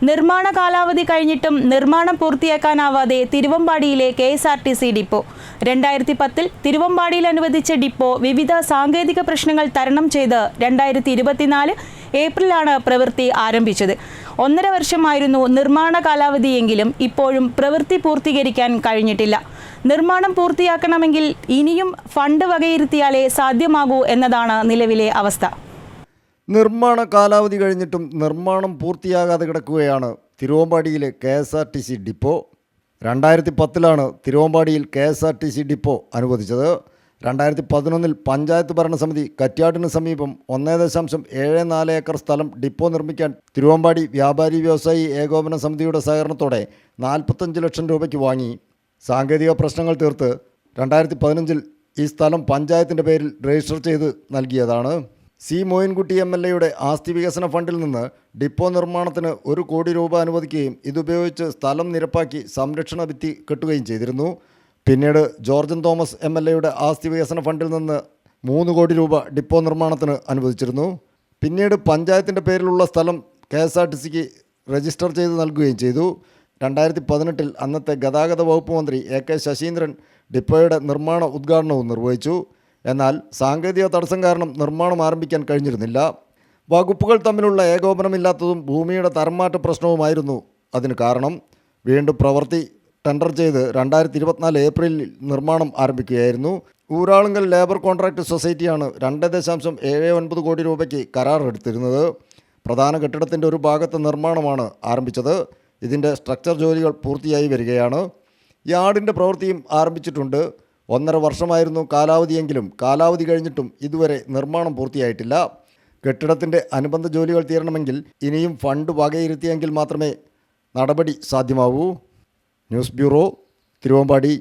നിർമ്മാണ കാലാവധി കഴിഞ്ഞിട്ടും നിർമ്മാണം പൂർത്തിയാക്കാനാവാതെ തിരുവമ്പാടിയിലെ KSRTC ഡിപ്പോ 2010 തിരുവമ്പാടിയിൽ അനുവദിച്ച ഡിപ്പോ വിവിധ സാങ്കേതിക പ്രശ്നങ്ങൾ തരണം ചെയ്ത് 2024 ഏപ്രിലാണ് പ്രവൃത്തി ആരംഭിച്ചത്. 1.5 വർഷമായിരുന്നു നിർമ്മാണ കാലാവധിയെങ്കിലും ഇപ്പോഴും പ്രവൃത്തി പൂർത്തീകരിക്കാൻ കഴിഞ്ഞിട്ടില്ല. നിർമ്മാണം പൂർത്തിയാക്കണമെങ്കിൽ ഇനിയും ഫണ്ട് വകയിരുത്തിയാലേ സാധ്യമാകൂ എന്നതാണ് നിലവിലെ അവസ്ഥ. നിർമ്മാണ കാലാവധി കഴിഞ്ഞിട്ടും നിർമ്മാണം പൂർത്തിയാകാതെ കിടക്കുകയാണ് തിരുവമ്പാടിയിലെ KSRTC ഡിപ്പോ. 2010 തിരുവമ്പാടിയിൽ KSRTC ഡിപ്പോ അനുവദിച്ചത്. 2011 പഞ്ചായത്ത് ഭരണസമിതി കറ്റ്യാടിന് സമീപം 1.74 ഏക്കർ സ്ഥലം ഡിപ്പോ നിർമ്മിക്കാൻ തിരുവമ്പാടി വ്യാപാരി വ്യവസായി ഏകോപന സമിതിയുടെ സഹകരണത്തോടെ 45 ലക്ഷം രൂപയ്ക്ക് വാങ്ങി. സാങ്കേതിക പ്രശ്നങ്ങൾ തീർത്ത് 2015 ഈ സ്ഥലം പഞ്ചായത്തിൻ്റെ പേരിൽ രജിസ്റ്റർ ചെയ്ത് നൽകിയതാണ്. സി മോയിൻകുട്ടി MLAയുടെ ആസ്തി വികസന ഫണ്ടിൽ നിന്ന് ഡിപ്പോ നിർമ്മാണത്തിന് 1 കോടി രൂപ അനുവദിക്കുകയും ഇതുപയോഗിച്ച് സ്ഥലം നിരപ്പാക്കി സംരക്ഷണ ഭിത്തി കെട്ടുകയും ചെയ്തിരുന്നു. പിന്നീട് ജോർജൻ തോമസ് MLAയുടെ ആസ്തി വികസന ഫണ്ടിൽ നിന്ന് 3 കോടി രൂപ ഡിപ്പോ നിർമ്മാണത്തിന് അനുവദിച്ചിരുന്നു. പിന്നീട് പഞ്ചായത്തിൻ്റെ പേരിലുള്ള സ്ഥലം KSRTCക്ക് രജിസ്റ്റർ ചെയ്ത് നൽകുകയും ചെയ്തു. 2018 അന്നത്തെ ഗതാഗത വകുപ്പ് മന്ത്രി AK ശശീന്ദ്രൻ ഡിപ്പോയുടെ നിർമ്മാണ ഉദ്ഘാടനവും നിർവഹിച്ചു. എന്നാൽ സാങ്കേതിക തടസ്സം കാരണം നിർമ്മാണം ആരംഭിക്കാൻ കഴിഞ്ഞിരുന്നില്ല. വകുപ്പുകൾ തമ്മിലുള്ള ഏകോപനമില്ലാത്തതും ഭൂമിയുടെ തരംമാറ്റ പ്രശ്നവുമായിരുന്നു അതിന് കാരണം. വീണ്ടും പ്രവൃത്തി ടെൻഡർ ചെയ്ത് 2024 ഏപ്രിലിൽ നിർമ്മാണം ആരംഭിക്കുകയായിരുന്നു. ഊരാളുങ്കൽ ലേബർ കോൺട്രാക്ട് സൊസൈറ്റിയാണ് 2.79 കോടി രൂപയ്ക്ക് കരാറെടുത്തിരുന്നത്. പ്രധാന കെട്ടിടത്തിൻ്റെ ഒരു ഭാഗത്തെ നിർമ്മാണമാണ് ആരംഭിച്ചത്. ഇതിൻ്റെ സ്ട്രക്ചർ ജോലികൾ പൂർത്തിയായി വരികയാണ്. യാർഡിൻ്റെ പ്രവൃത്തിയും ആരംഭിച്ചിട്ടുണ്ട്. 1.5 വർഷമായിരുന്നു കാലാവധിയെങ്കിലും കാലാവധി കഴിഞ്ഞിട്ടും ഇതുവരെ നിർമ്മാണം പൂർത്തിയായിട്ടില്ല. കെട്ടിടത്തിൻ്റെ അനുബന്ധ ജോലികൾ തീരണമെങ്കിൽ ഇനിയും ഫണ്ട് വകയിരുത്തിയെങ്കിൽ മാത്രമേ നടപടി സാധ്യമാവൂ. News bureau, Thiruvambady.